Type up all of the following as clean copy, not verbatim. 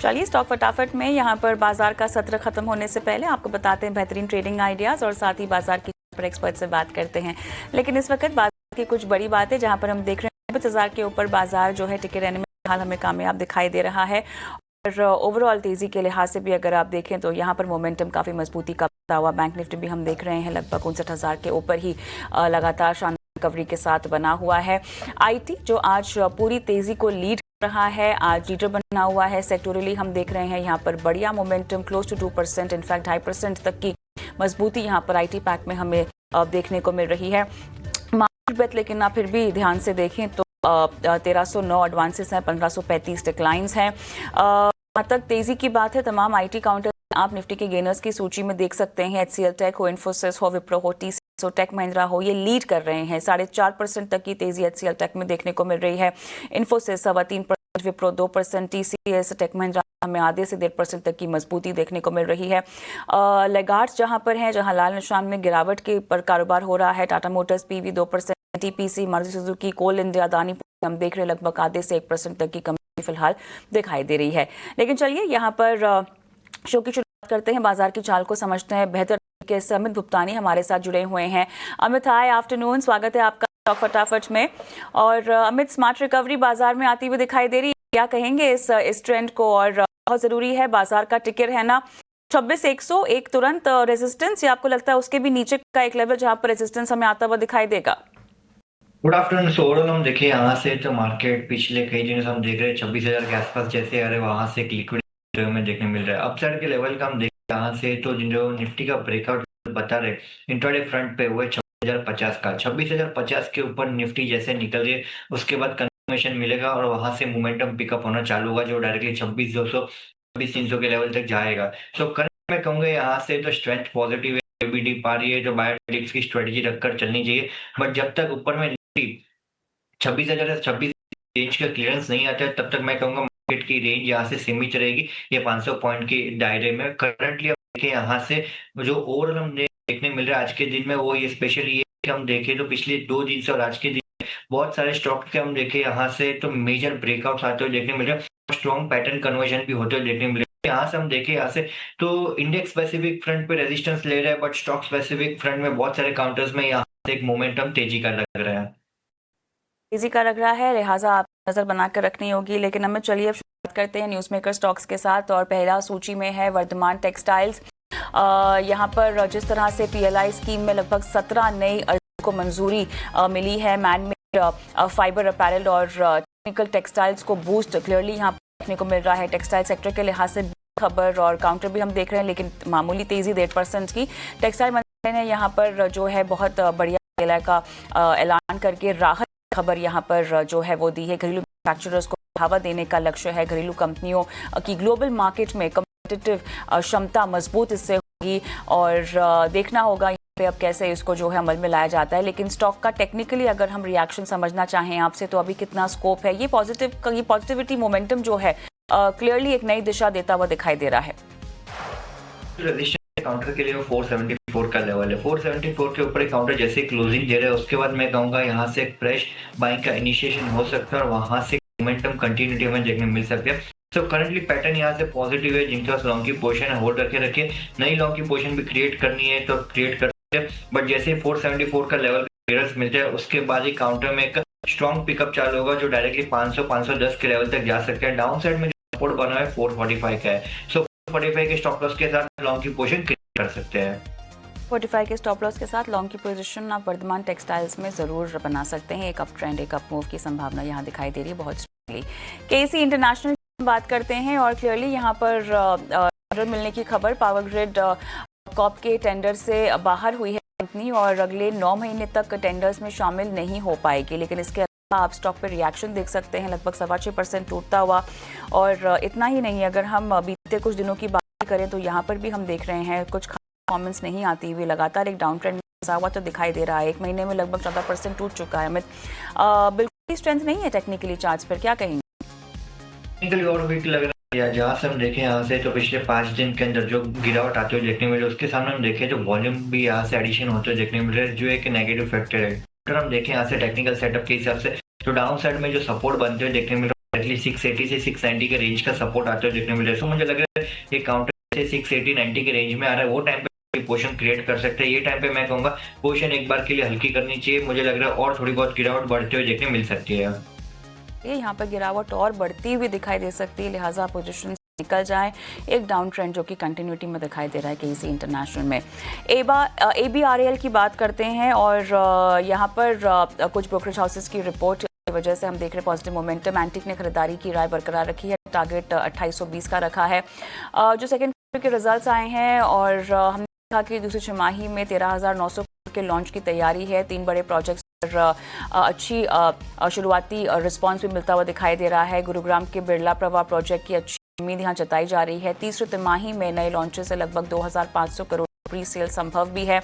चलिए स्टॉक फटाफट में यहाँ पर बाजार का सत्र खत्म होने से पहले आपको बताते हैं बेहतरीन ट्रेडिंग आइडियाज और साथ ही बाजार की एक्सपर्ट से बात करते हैं। लेकिन इस वक्त बाजार की कुछ बड़ी बातें जहाँ पर हम देख रहे हैं 50,000 के ऊपर बाजार जो है टिके रहने में हाल हमें कामयाब दिखाई दे रहा है और ओवरऑल तेजी के लिहाज से भी अगर आप देखें तो यहाँ पर मोमेंटम काफ़ी मजबूती का बनता हुआ बैंक निफ्टी भी हम देख रहे हैं लगभग 59,000 के ऊपर ही लगातार शानदार रिकवरी के साथ बना हुआ है। आईटी जो आज पूरी तेजी को लीड रहा है, आज लीडर बना हुआ है। सेक्टोरली हम देख रहे हैं यहाँ पर बढ़िया मोमेंटम क्लोज टू 2%, इनफैक्ट 2.5% तक की मजबूती यहाँ पर आईटी पैक में हमें देखने को मिल रही है। मार्केट ब्रेथ लेकिन ना फिर भी ध्यान से देखें तो 1309 एडवांसेस हैं, 1535 डिक्लाइंस हैं। जहाँ तक तेजी की बात है तमाम आईटी काउंटर आप निफ्टी के गेनर्स की सूची में देख सकते हैं। HCL टेक हो, इन्फोसिस हो, विप्रो हो, TCS हो, टेक महिंद्रा हो, ये लीड कर रहे हैं। 4.5% तक की तेजी HCL टेक में देखने को मिल रही है। इन्फोसिस 3.25%, विप्रो 2%, TCS टेक महिंद्रा हमें आधे से 1.5% तक की मजबूती देखने को मिल रही है। लेगार्ड्स जहां पर हैं, जहां लाल निशान में गिरावट के पर कारोबार हो रहा है। Tata Motors PV 2%, TPC, Maruti Suzuki, Coal India, Adani हम देख रहे हैं लगभग आधे से 1% तक की कमी फिलहाल दिखाई दे रही है। लेकिन चलिए यहाँ पर शो की शुरुआत करते हैं, बाजार की चाल को समझते हैं बेहतर तरीके से। अमित भुप्तानी हमारे साथ जुड़े हुए हैं। अमित हाय, आफ्टरनून, स्वागत है आपका स्टॉक फटाफट में। और अमित, स्मार्ट रिकवरी बाजार में आती हुई दिखाई दे रही है, क्या कहेंगे इस ट्रेंड को? और बहुत जरूरी है बाजार का टिके रहना। 26,100 एक तुरंत रेजिस्टेंस, या आपको लगता है उसके भी नीचे का एक लेवल जहां पर रेजिस्टेंस हमें आता हुआ दिखाई देगा? Good afternoon. सो ओवरऑल हम देखें यहाँ से तो मार्केट पिछले कई दिनों से हम देख रहे हैं 26,000 के आसपास जैसे आ रहे वहां से एक लिक्विड हमें देखने मिल रहा है। अपसाइड के लेवल का हम देखें यहाँ से तो जो निफ्टी का ब्रेकआउट बता रहे इंट्राडे फ्रंट पे हुए 26,050 का, 26,050 के ऊपर निफ्टी जैसे निकल रही है उसके बाद कंफर्मेशन मिलेगा और वहां से मोमेंटम पिकअप होना चालू होगा जो डायरेक्टली 26,200 26,300 के लेवल तक जाएगा। सो करंट में कहूंगा यहाँ से तो स्ट्रेंथ पॉजिटिव है, BD पा रही है जो बायोटिक्स की स्ट्रेटेजी रखकर चलनी चाहिए। बट जब तक ऊपर में 26,000 से 26 रेंज का क्लियरेंस नहीं आता है तब तक मैं कहूंगा मार्केट की रेंज यहाँ से सीमित रहेगी। ये 500 पॉइंट के दायरे में करंटली हम देखें यहाँ से जो ओवरऑल हम देखने मिल रहा है आज के दिन में वो ये स्पेशली ये कि हम देखें तो पिछले 2 दिन से और आज के दिन बहुत सारे स्टॉक के हम देखें यहाँ से तो मेजर ब्रेकआउट आते हुए देखने मिल रहे हैं, स्ट्रॉन्ग पैटर्न कन्वर्जन भी होते हुए देखने मिल रहे हैं। यहाँ से हम देखें यहाँ से तो इंडेक्स स्पेसिफिक फ्रंट पे रेजिस्टेंस ले रहा है बट स्टॉक स्पेसिफिक फ्रंट में बहुत सारे काउंटर्स में यहाँ से एक मोमेंटम तेजी का लग रहा है। तेजी का लग रहा है, लिहाजा आप नजर बनाकर रखनी होगी। लेकिन हमें चलिए अब शुरुआत करते हैं न्यूज़ मेकर स्टॉक्स के साथ और पहला सूची में है वर्धमान टेक्सटाइल्स। यहाँ पर जिस तरह से PLI स्कीम में लगभग 17 नई अर्जियों को मंजूरी मिली है, मैनमेड फाइबर अपैरल और टेक्निकल टेक्सटाइल्स को बूस्ट क्लियरली यहाँ पर देखने को मिल रहा है। टेक्सटाइल सेक्टर के लिहाज से खबर और काउंटर भी हम देख रहे हैं, लेकिन मामूली तेजी 1.5% की। टेक्सटाइल मंत्री ने यहाँ पर जो है बहुत बढ़िया PLI का ऐलान करके राहत खबर यहाँ पर जो है वो दी है। घरेलू मैन्युफैक्चरर्स को बढ़ावा देने का लक्ष्य है। घरेलू कंपनियों की ग्लोबल मार्केट में कॉम्पिटिटिव क्षमता मजबूत इससे होगी और देखना होगा यहाँ पे अब कैसे इसको जो है अमल में लाया जाता है। लेकिन स्टॉक का टेक्निकली अगर हम रिएक्शन समझना चाहें आपसे तो अभी कितना स्कोप है? ये पॉजिटिविटी मोमेंटम जो है क्लियरली एक नई दिशा देता हुआ दिखाई दे रहा है। काउंटर के लिए 474 का लेवल है। 474 के ऊपर एक काउंटर जैसे क्लोजिंग दे रहा है उसके बाद मैं कहूंगा यहाँ से एक फ्रेश बाइंग का इनिशिएशन हो सकता है और वहां से मोमेंटम कंटिन्यूटी हमें देखने मिल सकती है। सो करंटली पैटर्न यहाँ से पॉजिटिव है। जिनके पास लॉन्ग की पोजीशन होल्ड रखे रखे, नई लॉन्ग की पोजीशन भी क्रिएट करनी है तो क्रिएट कर सकते हैं। बट जैसे 474 का लेवल क्लियरेंस मिलता है उसके बाद ही काउंटर में एक स्ट्रॉन्ग पिकअप चालू होगा जो डायरेक्टली 500-510 के लेवल तक जा सकता है। डाउन साइड में सपोर्ट बना है 445 का है। सो 445 के स्टॉप लॉस के साथ लॉन्ग की पोजीशन कर सकते हैं। 45 के स्टॉप लॉस के साथ लॉन्ग की पोजीशन आप वर्धमान टेक्सटाइल्स में जरूर बना सकते हैं। एक अप ट्रेंड, एक अप मूव की संभावना यहाँ दिखाई दे रही है बहुत स्ट्रांगली। KC इंटरनेशनल बात करते हैं और क्लियरली यहाँ पर ऑर्डर मिलने की खबर। पावर ग्रिड कॉप के टेंडर से बाहर हुई है कंपनी और अगले 9 महीने तक टेंडर्स में शामिल नहीं हो पाएगी। लेकिन इसके अलावा आप स्टॉक पर रिएक्शन देख सकते हैं लगभग 6.25% टूटता हुआ। और इतना ही नहीं, अगर हम बीते कुछ दिनों की बात करें तो यहाँ पर भी हम देख रहे हैं कुछ परफॉर्मेंस नहीं आती हुई, लगातार एक डाउन ट्रेंड हुआ तो दिखाई दे रहा है। एक महीने में लगभग 14% टूट चुका है। अमित, बिल्कुल स्ट्रेंथ नहीं है टेक्निकली चार्ट्स पर, क्या कहेंगे? टेक्निकली और वीक लग रहा है। जहाँ से हम देखें यहाँ से तो पिछले 5 दिन के अंदर जो गिरावट आते हुए देखने मिल रही है उसके सामने हम देखें तो वॉल्यूम भी यहाँ से एडिशन होते हुए देखने मिल रहा है जो एक नेगेटिव फैक्टर है। अगर हम देखें यहाँ से टेक्निकल सेटअप के हिसाब से तो डाउन साइड में जो सपोर्ट बनते हुए देखने मिल रहा है डायरेक्टली 680 से 690 के रेंज का सपोर्ट आते हुए देखने मिल रहा है। सो मुझे लग रहा है ये काउंटर से 680-90 के रेंज में आ रहा है, वो टाइम पे पोजीशन क्रिएट कर सकते हैं। ये टाइम पे मैं कहूंगा पोजीशन एक बार के लिए हल्की करनी चाहिए, मुझे लग रहा है और थोड़ी बहुत गिरावट बढ़ते हुए देखने मिल सकती है। ये यहाँ पर गिरावट और बढ़ती हुई दिखाई दे सकती है, लिहाजा पोजीशन निकल जाए। एक डाउन ट्रेंड जो कि कंटिन्यूटी में दिखाई दे रहा है केसी इंटरनेशनल में। ABRAL की बात करते हैं और यहाँ पर कुछ ब्रोकरेज हाउसेस की रिपोर्ट की वजह से हम देख रहे हैं पॉजिटिव मोमेंटम। एंटिक ने खरीदारी की राय बरकरार रखी है, टारगेट 2820 का रखा है। जो सेकेंड क्वार्टर के रिजल्ट्स आए हैं और हमने देखा कि दूसरी छमाही में 13,900 करोड़ के लॉन्च की तैयारी है। 3 बड़े प्रोजेक्ट्स अच्छी शुरुआती रिस्पांस भी मिलता हुआ दिखाई दे रहा है। गुरुग्राम के बिरला प्रवाह प्रोजेक्ट की अच्छी उम्मीद यहाँ जताई जा रही है। तीसरी तिमाही में नए लॉन्चेस से लगभग 2,500 करोड़ प्री सेल संभव भी है।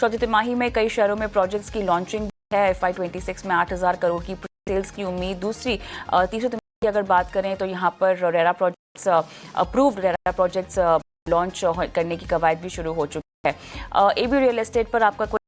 चौथी तिमाही में कई शहरों में प्रोजेक्ट्स की लॉन्चिंग है। FY26 में 8,000 करोड़ की प्री सेल्स की उम्मीद। तीसरी तिमाही की अगर बात करें तो यहाँ पर RERA projects approved RERA projects launch करने की कवायद भी शुरू हो चुकी है। AB रियल एस्टेट पर आपका कोई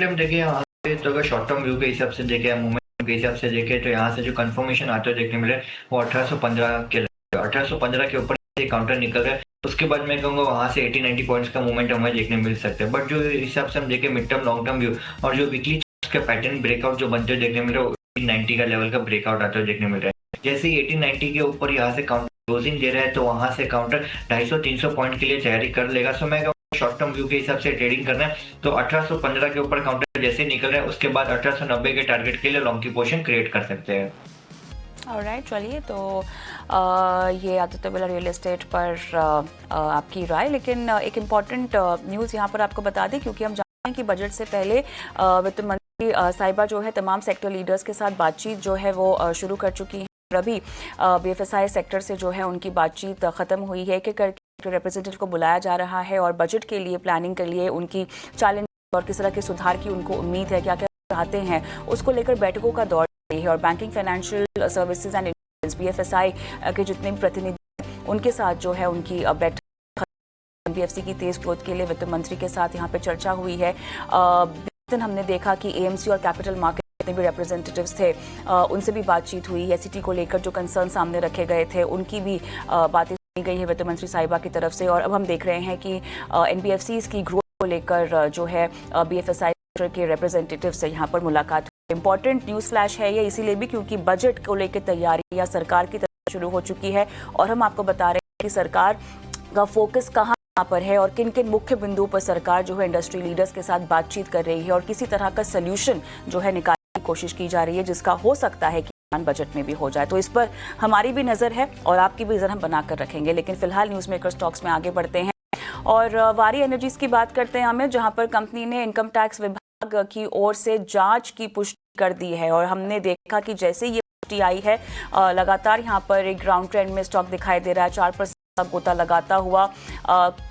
हम देखें यहाँ पे तो अगर शॉर्ट टर्म व्यू के हिसाब से देखें, मूवमेंट के हिसाब से देखें तो यहाँ से जो कंफर्मेशन आते हुए देखने मिले वो 1815 के ऊपर काउंटर निकल रहा है। उसके बाद मैं कहूँगा वहाँ से 80-90 पॉइंट्स का मूवमेंट हमें देखने मिल सकता है। बट जो हिसाब से हम देखें mid term long term view और जो वीकली का पैटर्न ब्रेकआउट जो बनते हुए देखने मिल रहा है, 90 का लेवल का ब्रेकआउट आते हुए देखने मिल रहा है। जैसे ही 80-90 के ऊपर यहाँ से काउंटर क्लोजिंग दे रहा है तो वहाँ से काउंटर 250-300 पॉइंट के लिए तैयारी कर लेगा। सो मैं शॉर्ट टर्म व्यू के हिसाब से ट्रेडिंग करना है तो 1815 के ऊपर काउंटर जैसे निकल रहा है उसके बाद 1890 के टारगेट के लिए लॉन्ग की पोजीशन क्रिएट कर सकते हैं। ऑलराइट, चलिए तो ये आदित्य बिरला रियल एस्टेट पर आपकी राय। लेकिन एक इम्पॉर्टेंट न्यूज़ यहाँ पर आपको बता दें, क्योंकि हम जानते हैं कि बजट से पहले वित्त मंत्री साहिबा जो है तमाम सेक्टर लीडर्स के साथ बातचीत जो है वो शुरू कर चुकी है। अभी BFSI सेक्टर से जो है उनकी बातचीत ख़त्म हुई है कि करके रिप्रेजेंटेटिव को बुलाया जा रहा है और बजट के लिए प्लानिंग के लिए उनकी चैलेंज और किस तरह के सुधार की उनको उम्मीद है, क्या क्या चाहते हैं, उसको लेकर बैठकों का दौर है। और banking, financial services and BFSI के जितने भी प्रतिनिधि उनके साथ जो है उनकी बैठक NBFC की तेज ग्रोथ के लिए वित्त मंत्री के साथ यहाँ पे चर्चा हुई है। हमने देखा कि AMC और कैपिटल मार्केट जितने भी रिप्रेजेंटेटिव्स थे उनसे भी बातचीत हुई है। SET को लेकर जो कंसर्न सामने रखे गए थे उनकी भी बातें सुनी गई है वित्त मंत्री साहिबा की तरफ से। और अब हम देख रहे हैं कि NBFCs की ग्रोथ को लेकर जो है BFSI के रिप्रेजेंटेटिव से यहाँ पर मुलाकात। इंपॉर्टेंट न्यूज़ फ्लैश है ये इसीलिए भी क्योंकि बजट को लेकर तैयारी या सरकार की तरफ शुरू हो चुकी है और हम आपको बता रहे हैं कि सरकार का फोकस कहाँ पर है और किन किन मुख्य बिंदुओं पर सरकार जो है इंडस्ट्री लीडर्स के साथ बातचीत कर रही है और किसी तरह का सल्यूशन जो है निकालने की कोशिश की जा रही है, जिसका हो सकता है कि बजट में भी हो जाए। तो इस पर हमारी भी नज़र है और आपकी भी नज़र हम बनाकर रखेंगे। लेकिन फिलहाल न्यूज़ मेकर स्टॉक्स में आगे बढ़ते हैं और वारी एनर्जीज की बात करते हैं हमें, जहां पर कंपनी ने इनकम टैक्स विभाग की ओर से जांच की पुष्टि कर दी है। और हमने देखा कि जैसे ये पुष्टि आई है लगातार यहाँ पर एक ग्राउंड ट्रेंड में स्टॉक दिखाई दे रहा है। 4% गोता लगाता हुआ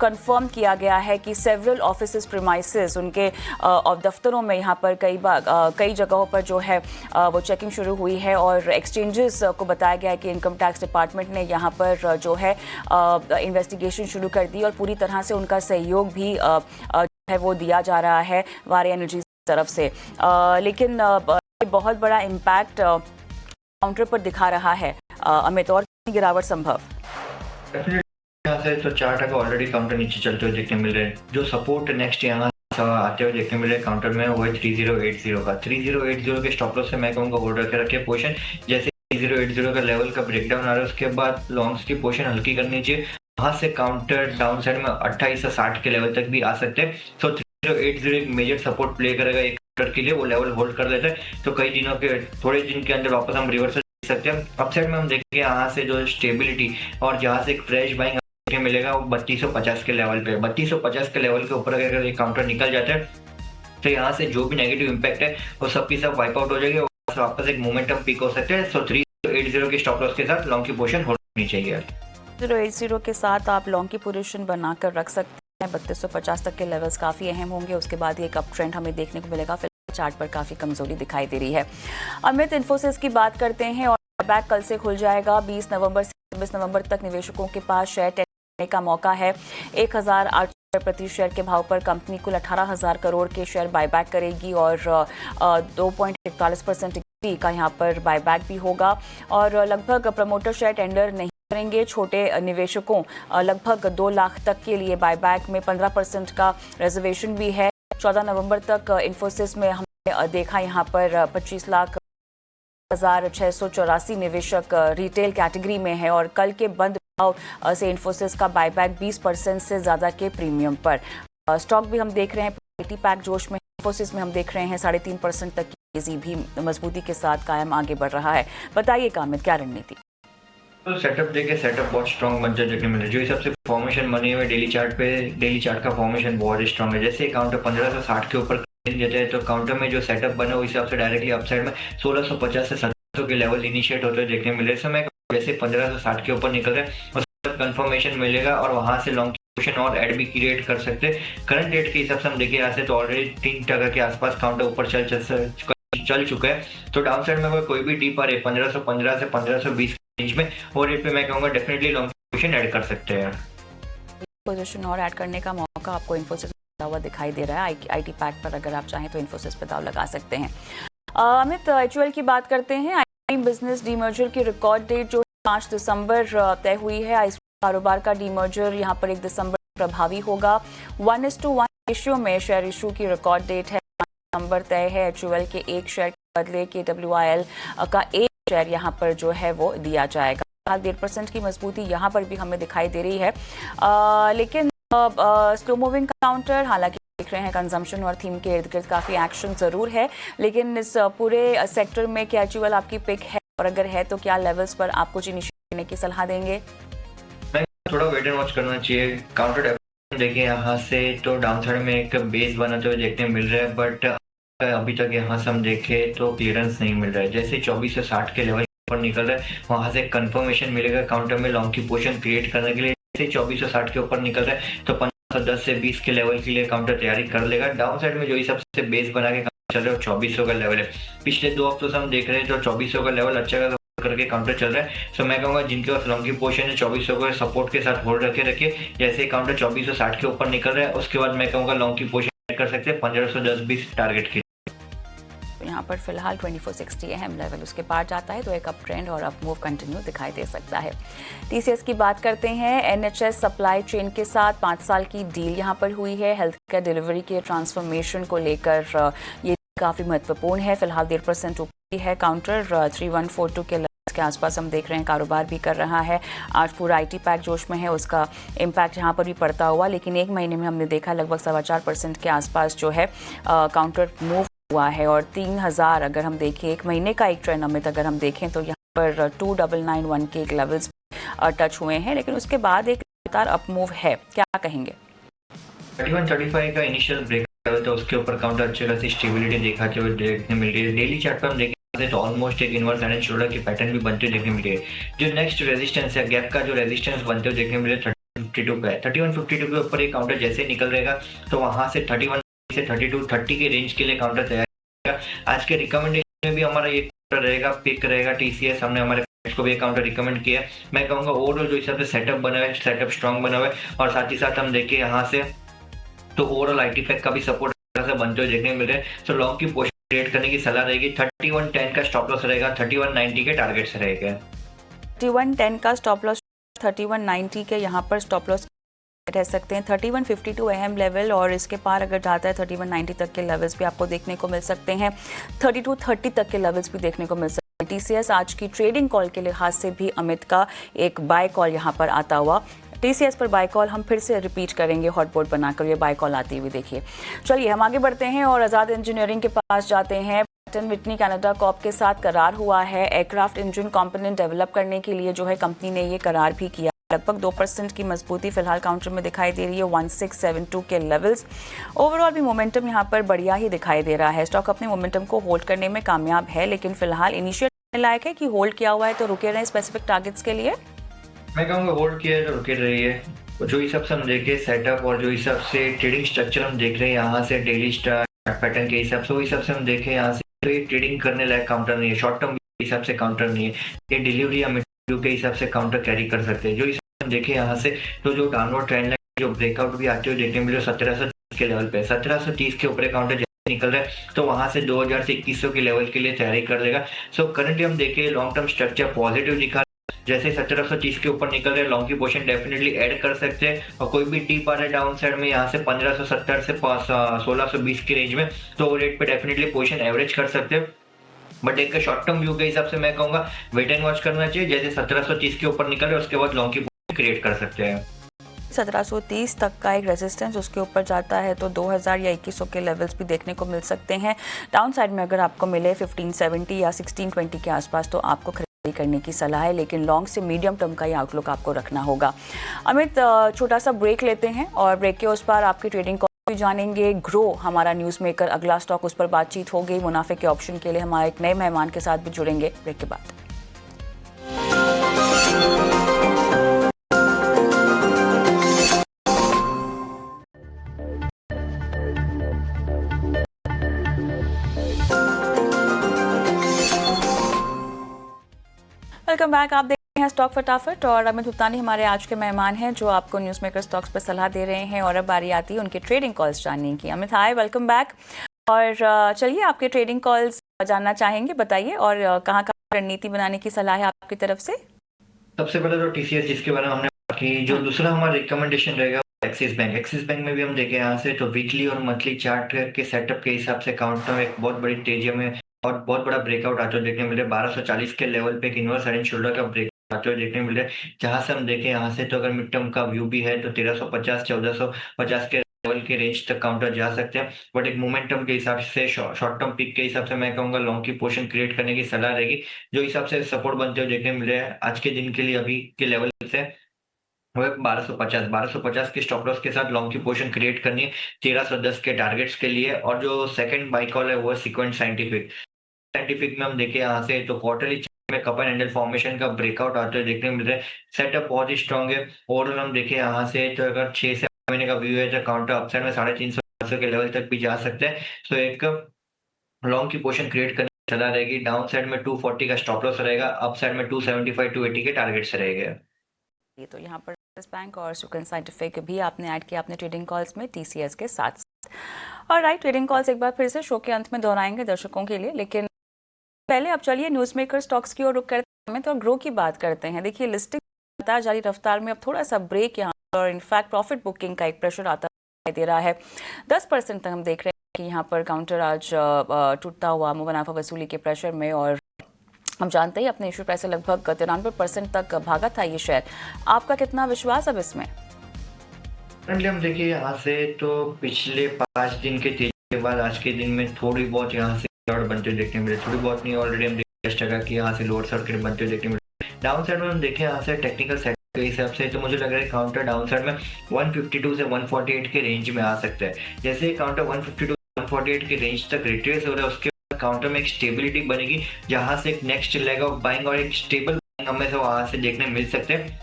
कंफर्म किया गया है कि सेवरल ऑफिसेज प्रीमाइसेस उनके दफ्तरों में यहाँ पर कई जगहों पर जो है वो चेकिंग शुरू हुई है और एक्सचेंजेस को बताया गया है कि इनकम टैक्स डिपार्टमेंट ने यहाँ पर जो है इन्वेस्टिगेशन शुरू कर दी और पूरी तरह से उनका सहयोग भी है वो दिया जा रहा है वारी एनर्जी की तरफ से। लेकिन बहुत बड़ा इम्पैक्ट काउंटर पर दिखा रहा है अमित, और गिरावट संभव यहाँ से तो 4% ऑलरेडी काउंटर नीचे चलते हुए देखने मिल रहे हैं। जो सपोर्ट नेक्स्ट यहाँ आते हुए देखने मिल रहे हैं काउंटर में वो है 3080 का। 3080 के स्टॉप लॉस से मैं कहूँगा होल्ड करके रखिए पोजीशन। जैसे 3080 का लेवल का ब्रेकडाउन आ रहा है उसके बाद लॉन्ग्स की पोजीशन हल्की करनी चाहिए। वहाँ से काउंटर डाउन साइड में 28 से 60 के लेवल तक भी आ सकते हैं। तो 3080 एक मेजर सपोर्ट प्ले करेगा एक काउंटर के लिए, वो लेवल होल्ड कर लेते हैं तो कई दिनों के थोड़े दिन के अंदर वापस हम रिवर्सल सकते हैं। अपसाइड में हम देखेंगे यहाँ से जो स्टेबिलिटी और जहाँ से एक फ्रेश बाइंग मिलेगा वो 3250 के लेवल पे। 3250 के लेवल के ऊपर अगर एक काउंटर निकल जाता है तो यहाँ से जो भी नेगेटिव इंपैक्ट है वो सबकी सब वाइप आउट हो जाएगी और वापस एक मोमेंटम पीक हो सकता है। सो 3080 के स्टॉप लॉस के साथ लॉन्ग की पोजीशन होल्ड करनी चाहिए। 3080 के साथ आप लॉन्ग की पोजीशन बनाकर रख सकते हैं। 3250 तक के लेवल्स काफ़ी अहम होंगे, उसके बाद ये एक अप ट्रेंड हमें देखने को मिलेगा। फिलहाल चार्ट पर काफ़ी कमजोरी दिखाई दे रही है। अमित, इन्फोसिस की बात करते हैं और बैक कल से खुल जाएगा। 20 नवंबर से 26 नवंबर तक निवेशकों के पास शेयर का मौका है। 1800 प्रति शेयर के भाव पर कंपनी कुल 18,000 करोड़ के शेयर बायबैक करेगी और 2.41% का यहाँ पर बायबैक भी होगा और लगभग प्रमोटर शेयर टेंडर नहीं करेंगे। छोटे निवेशकों लगभग 2 लाख तक के लिए बायबैक में 15% का रिजर्वेशन भी है। 14 नवंबर तक इन्फोसिस में हमने देखा यहाँ पर 25,0684 निवेशक रिटेल कैटेगरी में है और कल के बंद भाव से इन्फोसिस का बायबैक 20% से ज़्यादा के प्रीमियम पर। स्टॉक भी हम देख रहे हैं आईटी पैक जोश में, इन्फोसिस में हम देख रहे हैं 3.5% तक की तेजी भी मजबूती के साथ कायम आगे बढ़ रहा है। बताइए कामिद, क्या रणनीति? तो सेटअप देखे सेटअप बहुत स्ट्रॉन्ग बनता देखने मिल रहा है। जो हिसाब से फॉर्मेशन बनी हुई है डेली चार्ट का फॉर्मेशन बहुत स्ट्रॉन्ग है। जैसे काउंटर 1560 के ऊपर देते हैं तो काउंटर में जो सेटअप बना उस हिसाब से डायरेक्टली अपसाइड में 1650 से 1700 के लेवल इनिशिएट होते देखने मिले। समय जैसे 1560 के ऊपर निकल रहे हैं उसके बाद कंफर्मेशन मिलेगा और वहां से लॉन्ग पोजीशन और एड भी क्रिएट कर सकते हैं। करंट रेट के हिसाब से हम देखें यहाँ से तो ऑलरेडी 3% के आसपास काउंटर ऊपर चल चुका है। तो डाउन साइड में अगर कोई भी डीप आ रही है 1515 से 1520 रेंज में वो रेट पे मैं कहूँगा डेफिनेटली लॉन्ग पोजीशन ऐड कर सकते हैं। पोजीशन और ऐड करने का मौका आपको इन्फोसिस हुआ दिखाई दे रहा है। आईटी पैक पर अगर आप चाहें तो इन्फोसिस पे दाव लगा सकते हैं। अमित, एचयूएल की बात करते हैं। आई बिजनेस डीमर्जर की रिकॉर्ड डेट जो 5 दिसंबर तय हुई है। इस कारोबार का डीमर्जर यहाँ पर 1 दिसंबर प्रभावी होगा। 1:1 रेशियो में शेयर इशू की रिकॉर्ड डेट है। 5 दिसंबर तय है। एचयूएल के 1 शेयर के बदले KWIL का 1 शेयर यहाँ पर जो है वो दिया जाएगा। 1.5% की मजबूती यहाँ पर भी हमें दिखाई दे रही है। लेकिन स्लो मूविंग काउंटर, हालांकि देख रहे हैं कंजम्पशन और थीम के इर्द गिर्द काफ़ी एक्शन ज़रूर है, लेकिन इस पूरे सेक्टर में क्या एचयूएल आपकी पिक है और अगर है तो क्या लेवल्स पर आप कुछ इनिशिएट करने की सलाह देंगे? मैं थोड़ा वेट एंड वॉच करना चाहिए। काउंटर देखिए यहाँ से तो डाउन साइड में एक बेस बनाते हुए देखने मिल रहा है, बट अभी तक यहाँ से हम देखें तो क्लियरेंस नहीं मिल रहा है। जैसे 24 से 60 के लेवल पर निकल रहा है वहां से कंफर्मेशन मिलेगा काउंटर में लॉन्ग की पोजीशन क्रिएट करने के लिए। जैसे 24 से 60 के ऊपर निकल रहा है तो 10 से 20 के लेवल के लिए काउंटर तैयारी कर लेगा। डाउन साइड में जो हिसाब से बेस बना के चल रहा है 2400 का लेवल है। पिछले 2 हफ्तों से हम देख रहे हैं जो 2400 का लेवल अच्छा करके काउंटर चल रहा है। सो मैं कहूंगा जिनके पास लॉन्ग की पोजीशन है 2400 को सपोर्ट के साथ होल्ड रखे। जैसे काउंटर 2460 के ऊपर निकल रहा है उसके बाद मैं कहूंगा लॉन्ग की पोजीशन कर सकते हैं 1510-20 टारगेट के। यहाँ पर फिलहाल 2460 अहम लेवल, उसके पार जाता है तो एक अप ट्रेंड और अप मूव कंटिन्यू दिखाई दे सकता है। टीसीएस की बात करते हैं। एनएचएस सप्लाई चेन के साथ 5 साल की डील यहाँ पर हुई है। हेल्थ केयर डिलीवरी के ट्रांसफॉर्मेशन को लेकर ये काफ़ी महत्वपूर्ण है। फिलहाल 1.5% ऊपर है। काउंटर 3142 के के आसपास हम देख रहे हैं कारोबार भी कर रहा है। आज पूरा आईटी पैक जोश में है, उसका इम्पैक्ट यहाँ पर भी पड़ता हुआ, लेकिन एक महीने में हमने देखा लगभग 4.25% के आसपास जो है काउंटर मूव हुआ है। और 3000 अगर हम देखें एक महीने का एक ट्रेंड अमित अगर हम देखें तो यहाँ पर 2991 के एक लेवल्स टच हुए हैं, लेकिन उसके बाद एक लगातार अप मूव है। क्या कहेंगे? 3135 का इनिशियल ब्रेक लेवल था, उसके ऊपर काउंटर अच्छे खासी स्टेबिलिटी दिखाते हुए देखने मिल रही है। डेली चार्ट पर हम देखें तो ऑलमोस्ट एक इनवर्स एंड शोल्डर की पैटर्न भी बनते हुए देखने मिल रही है। जो नेक्स्ट रेजिस्टेंस है गैप का जो रेजिस्टेंस बनते हुए देखने मिल रहा है 3152 का है। 3152 के ऊपर एक काउंटर जैसे निकल रहेगा तो वहां से 31 से 3230 के रेंज के लिए काउंटर तैयार रहेगा। आज के रिकमेंडेशन में भी हमारा ये काउंटर रहेगा, पिक रहेगा टीसीएस। हमने हमारे को भी काउंटर रिकमेंड किया। मैं कहूंगा ओवरऑल जो हिसाब से सेटअप बना हुआ है, सेटअप स्ट्रॉन्ग बना हुआ है और साथ ही साथ हम देखें यहाँ से तो ओवरऑल आईटी पैक का भी सपोर्ट से बनते हुए देखने मिल रहे हैं। तो लॉन्ग की पोजीशन क्रिएट करने की सलाह रहेगी। 3110 का स्टॉप लॉस रहेगा, 3190 के टारगेट से रहेगा। 3110 का स्टॉप लॉस, 3190 के यहाँ पर स्टॉप लॉस रह सकते हैं। 3152 अहम लेवल और इसके पार अगर जाता है 3190 तक के लेवल्स भी आपको देखने को मिल सकते हैं। 3230 तक के लेवल्स भी देखने को मिल सकते हैं। टीसीएस आज की ट्रेडिंग कॉल के लिहाज से भी अमित का एक बाय कॉल यहाँ पर आता हुआ। टीसीएस पर बाय कॉल हम फिर से रिपीट करेंगे हॉट बोर्ड बनाकर, ये बाय कॉल आती हुई देखिए। चलिए हम आगे बढ़ते हैं और आज़ाद इंजीनियरिंग के पास जाते हैं। पैटर्न विटनी कनाडा कॉर्प के साथ करार हुआ है। एयरक्राफ्ट इंजन कंपोनेंट डेवलप करने के लिए जो है कंपनी ने ये करार भी किया। लगभग 2% की मजबूती फिलहाल काउंटर में दिखाई दे रही है 1672 के लेवल्स। ओवरऑल भी मोमेंटम यहाँ पर बढ़िया ही दिखाई दे रहा है। स्टॉक अपने मोमेंटम को होल्ड करने में कामयाब है, लेकिन फिलहाल इनिशिएट करने लायक है कि होल्ड किया हुआ है तो रुके रहें स्पेसिफिक टारगेट्स के लिए। मैं कहूँगा होल्ड किया है तो रुके रही है। जो हिसाब से हम देखें सेटअप और जो हिसाब से ट्रेडिंग स्ट्रक्चर हम देख रहे हैं यहाँ से डेली पैटर्न के हिसाब से, वो हिसाब से हम देखें यहाँ से तो ये ट्रेडिंग करने लायक काउंटर नहीं है। शॉर्ट टर्म के हिसाब से काउंटर नहीं है। ये डिलीवरी हम के हिसाब से काउंटर कैरी कर सकते हैं। जो हिसाब से हम देखें यहाँ से तो जो डाउनवर्ड ट्रेंड लाइन जो ब्रेकआउट भी आते हुए देखने मिले 1730 के लेवल पे, 1730 के ऊपर काउंटर निकल रहा है तो वहां से 2000 से 2100 के लेवल के लिए तैयारी कर लेगा। सो करंटली हम देखें लॉन्ग टर्म स्ट्रक्चर पॉजिटिव दिखा रहा है। जैसे 1730 के ऊपर निकल रहे लॉन्ग की पोजीशन डेफिनेटली ऐड कर सकते हैं और कोई भी टिप आ रहा है डाउन साइड में यहाँ से 1570 से 1620 की रेंज में, तो वो रेट पे डेफिनेटली पोजीशन एवरेज कर सकते हैं। बट एक शॉर्ट टर्म व्यू के हिसाब से मैं कहूंगा वेट एंड वॉच करना चाहिए। जैसे 1730 के ऊपर निकल रहे उसके बाद लॉन्ग की पोजीशन क्रिएट कर सकते हैं। 1730 तक का एक रेजिस्टेंस उसके ऊपर जाता है तो 2000 या 2100 के लेवल्स भी देखने को मिल सकते हैं। डाउन साइड में अगर आपको मिले 1570 या 1620 के आसपास तो आपको खरीदारी करने की सलाह है, लेकिन लॉन्ग से मीडियम टर्म का ही आउटलुक आपको रखना होगा। अमित, छोटा सा ब्रेक लेते हैं और ब्रेक के उस पर आपकी ट्रेडिंग भी जानेंगे। ग्रो हमारा न्यूज़ मेकर अगला स्टॉक, उस पर बातचीत हो गई। मुनाफे के ऑप्शन के लिए हमारे एक नए मेहमान के साथ भी जुड़ेंगे ब्रेक के बाद। Welcome back. आप देख रहे हैं स्टॉक फटाफट और अमित भुप्तानी हमारे आज के मेहमान हैं जो आपको न्यूज़ मेकर स्टॉक्स पर सलाह दे रहे हैं। और अब बारी आती है उनके ट्रेडिंग कॉल्स जानने की। अमित हाय, वेलकम बैक। और चलिए आपके ट्रेडिंग कॉल्स जानना चाहेंगे, बताइए और कहाँ कहाँ रणनीति बनाने की सलाह है आपकी तरफ से। सबसे पहले तो टीसीएस जिसके बारे में हमने बात की, जो दूसरा हमारा रिकमेंडेशन रहेगा एक्सिस बैंक। एक्सिस बैंक में भी हम देखें यहाँ से तो वीकली और मंथली चार्ट के सेटअप के हिसाब से काउंटर में एक बहुत बड़ी तेजी में और बहुत बड़ा ब्रेकआउट आते हुए देखने मिल रहा है। 1240 के लेवल पे एक इनवर्स हेड एंड शोल्डर का ब्रेक आते हुए देखने मिल रहा है। जहां से हम देखें यहाँ से तो अगर मिड टर्म का व्यू भी है तो 1350 1450 के लेवल के रेंज तक काउंटर जा सकते हैं। बट एक मोमेंटम के हिसाब से शॉर्ट टर्म पिक के हिसाब से मैं कहूंगा लॉन्ग की पोजीशन क्रिएट करने की सलाह रहेगी। जो हिसाब से सपोर्ट बनते हुए देखने मिल रहा है आज के दिन के लिए अभी के लेवल से वो 1250 के स्टॉप लॉस के साथ लॉन्ग की पोजीशन क्रिएट करनी है 1310 के टारगेट्स के लिए। और जो सेकंड बाई कॉल है वो है सीक्वेंट साइंटिफिक में हम देखें यहाँ से तो क्वार्टरली में कप एंड हैंडल फॉर्मेशन का ब्रेकआउट आते हुए देखने को मिल रहा है। सेटअप बहुत ही स्ट्रॉन्ग है। ओवरऑल हम देखें यहाँ से तो अगर 6 से 8 महीने का व्यू है तो काउंटर अपसाइड में 350 के लेवल तक भी जा सकते हैं। तो एक लॉन्ग की पोजीशन क्रिएट करने की सलाह रहेगी। डाउन साइड में 240 का स्टॉप लॉस रहेगा, अप साइड में 275 280 के टारगेट्स रहेंगे। ये तो यहाँ पर बैंक और सुकन साइंटिफिक भी आपने ऐड किया अपने ट्रेडिंग कॉल्स में टीसीएस के साथ। और राइट, ट्रेडिंग कॉल्स एक बार फिर से शो के अंत में दोहराएंगे दर्शकों के लिए, लेकिन पहले अब चलिए न्यूज़ मेकर स्टॉक्स की ओर रुक करते हैं तो ग्रो की बात करते हैं। देखिए लिस्टिंग लगातार जारी रफ्तार में अब थोड़ा सा ब्रेक यहाँ और इनफैक्ट प्रॉफिट बुकिंग का एक प्रेशर आता दिखाई दे रहा है। 10% तक हम देख रहे हैं कि यहाँ पर काउंटर आज टूटता हुआ मुनाफा वसूली के प्रेशर में। और हम जानते ही अपने इशू प्राइस से लगभग 93% तक भागा था ये शेयर। आपका कितना विश्वास अब इसमें? हम देखिए यहाँ से तो पिछले 5 दिन के तेजी के बाद आज के दिन में थोड़ी बहुत यहाँ से गिरावट बनते हुए देखने मिले। थोड़ी बहुत नहीं, ऑलरेडी हम देख 10% की यहाँ से लोअर सर्किट बनते हुए देखने मिले। डाउन साइड में हम देखें यहाँ से टेक्निकल सेट के हिसाब से तो मुझे लग रहा है काउंटर डाउन साइड में 152 से 148 के रेंज में आ सकता है। जैसे काउंटर 152 148 के रेंज तक रिट्रेस हो रहा है उसके काउंटर में एक स्टेबिलिटी बनेगी जहां से एक नेक्स्ट लेग ऑफ बाइंग और एक स्टेबल बाइंग हमें से वहां से देखने मिल सकते हैं।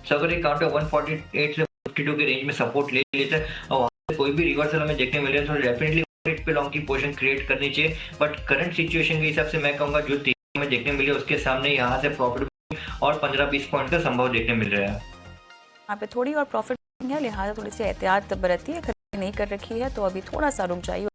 तो अगर ये काउंटर 148 से 52 के रेंज में सपोर्ट ले लेता है और वहां से कोई भी रिवर्सल हमें देखने मिल रहा है तो डेफिनेटली पे लॉन्ग की पोजीशन क्रिएट करनी चाहिए। बट करंट सिचुएशन के हिसाब से मैं कहूंगा जो तेजी हमें देखने मिली है उसके सामने यहाँ से प्रॉफिट और 15-20 पॉइंट का संभव देखने मिल रहा है। यहाँ पे थोड़ी और प्रॉफिट है, लिहाजा थोड़ी सी एहतियात बरती है, खरीदारी नहीं कर रखी है तो अभी थोड़ा सा रुक जाइए।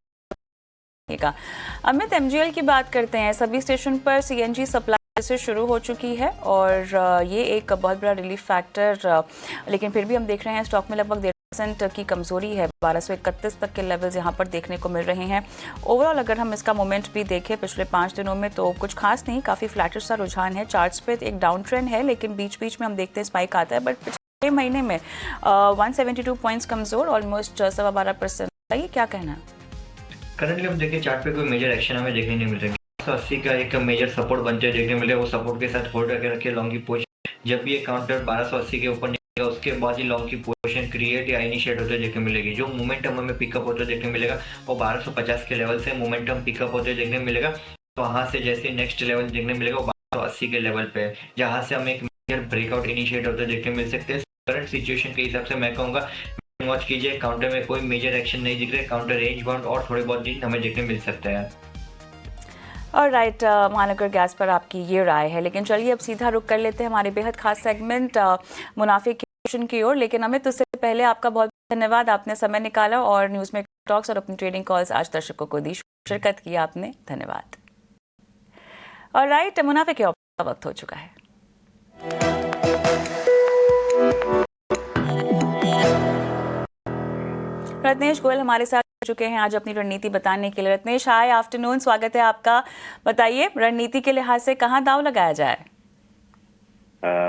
अमित, एमजीएल की बात करते हैं। सभी स्टेशन पर सीएनजी सप्लाई से शुरू हो चुकी है और ये एक बहुत बड़ा रिलीफ फैक्टर, लेकिन फिर भी हम देख रहे हैं स्टॉक में लगभग 1.5% की कमजोरी है। 1231 तक के लेवल्स यहाँ पर देखने को मिल रहे हैं। ओवरऑल अगर हम इसका मोमेंट भी देखें पिछले 5 दिनों में तो कुछ खास नहीं, काफ़ी फ्लैटिश सा रुझान है। चार्ट्स पे एक डाउन ट्रेंड है लेकिन बीच बीच में हम देखते हैं स्पाइक आता है। बट पिछले महीने में 172 पॉइंट्स कमजोर, ऑलमोस्ट 12.25%। ये क्या कहना है? करंटली हम देखें चार्ट पे कोई मेजर एक्शन हमें देखने नहीं मिल रहा है। 180 का एक मेजर सपोर्ट बनते हुए देखने मिले, वो सपोर्ट के साथ होल्ड करके रखे लॉन्ग की पोजीशन। जब भी ये काउंटर 1280 के ऊपर निकलेगा उसके बाद ही लॉन्ग की पोजीशन क्रिएट या इनिशिएट होते देखने मिलेगी। जो मोमेंटम हमें पिकअप होते देखने मिलेगा वो 1250 के लेवल से मोमेंटम पिकअप होते देखने मिलेगा। तो वहां से जैसे नेक्स्ट लेवल देखने मिलेगा वो 1280 के लेवल पे है जहां से हमें एक मेजर ब्रेकआउट इनिशिएट होते देखने मिल सकते हैं। करंट सिचुएशन के हिसाब से मैं कहूंगा वॉच कीजिए, काउंटर में कोई मेजर एक्शन नहीं दिख रहा है। काउंटर रेंज बाउंड और थोड़े बहुत दिन हमें देखने मिल सकते हैं। और राइट, महानगर गैस पर आपकी ये राय है, लेकिन चलिए अब सीधा रुक कर लेते हैं हमारे बेहद खास सेगमेंट मुनाफे की ओर। लेकिन अमित, उससे पहले आपका बहुत धन्यवाद, आपने समय निकाला और न्यूज़ में स्टॉक्स और अपनी ट्रेडिंग कॉल्स आज दर्शकों को दी। शिरकत की आपने, धन्यवाद। और राइट, मुनाफे के ऑप्शन का वक्त हो चुका है। रत्नेश गोयल हमारे साथ जुड़ चुके हैं आज अपनी रणनीति बताने के लिए। रत्नेश, हाय आफ्टरनून, स्वागत है आपका। बताइए रणनीति के लिहाज से कहां दांव लगाया जाए?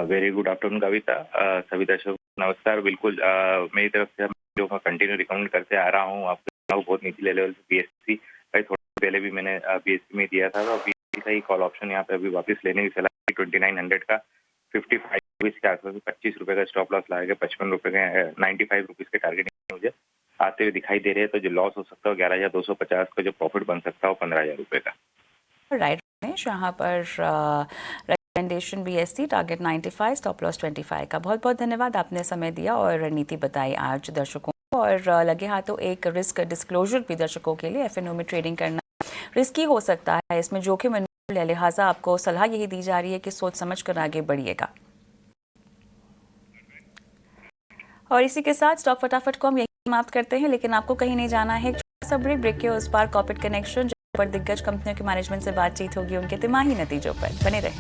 वेरी गुड आफ्टरनून कविता। सभी दर्शकों को नमस्कार। बिल्कुल मेरी तरफ से जो मैं कंटिन्यू रिकमेंड करते आ रहा हूँ आपको, बहुत निचले लेवल से बीएससी का थोड़ा पहले भी मैंने बीएससी में दिया था, तो बीएससी का ही कॉल ऑप्शन यहाँ पे अभी वापस लेने की सलाह। 2900 का 55 रुपीज के आसपास 25 रुपए का स्टॉप लॉस लाएगा, 55 रुपए के 95 रुपीज के टारगेट मुझे आते हुए दिखाई दे रहे हैं। तो जो लॉस हो सकता है 11,250 का, जो प्रॉफिट बन सकता है 15,000 रुपए का। राइट रत्नेश, यहाँ पर recommendation BSc, target 95, stop loss 25 का। बहुत बहुत धन्यवाद, आपने समय दिया और रणनीति बताई आज दर्शकों को। और लगे हाथों एक रिस्क डिस्क्लोजर भी दर्शकों के लिए। एफएनओ में ट्रेडिंग करना रिस्की हो सकता है, इसमें जोखिम है, लिहाजा आपको सलाह यही दी जा रही है कि सोच समझ कर आगे बढ़िएगा। और इसी के साथ स्टॉक फटाफट को हम यही समाप्त करते हैं, लेकिन आपको कहीं नहीं जाना है। छोटा सा ब्रेक के उस पार कॉर्पोरेट कनेक्शन, जहाँ पर दिग्गज कंपनियों के मैनेजमेंट से बातचीत होगी उनके तिमाही नतीजों पर। बने रहें।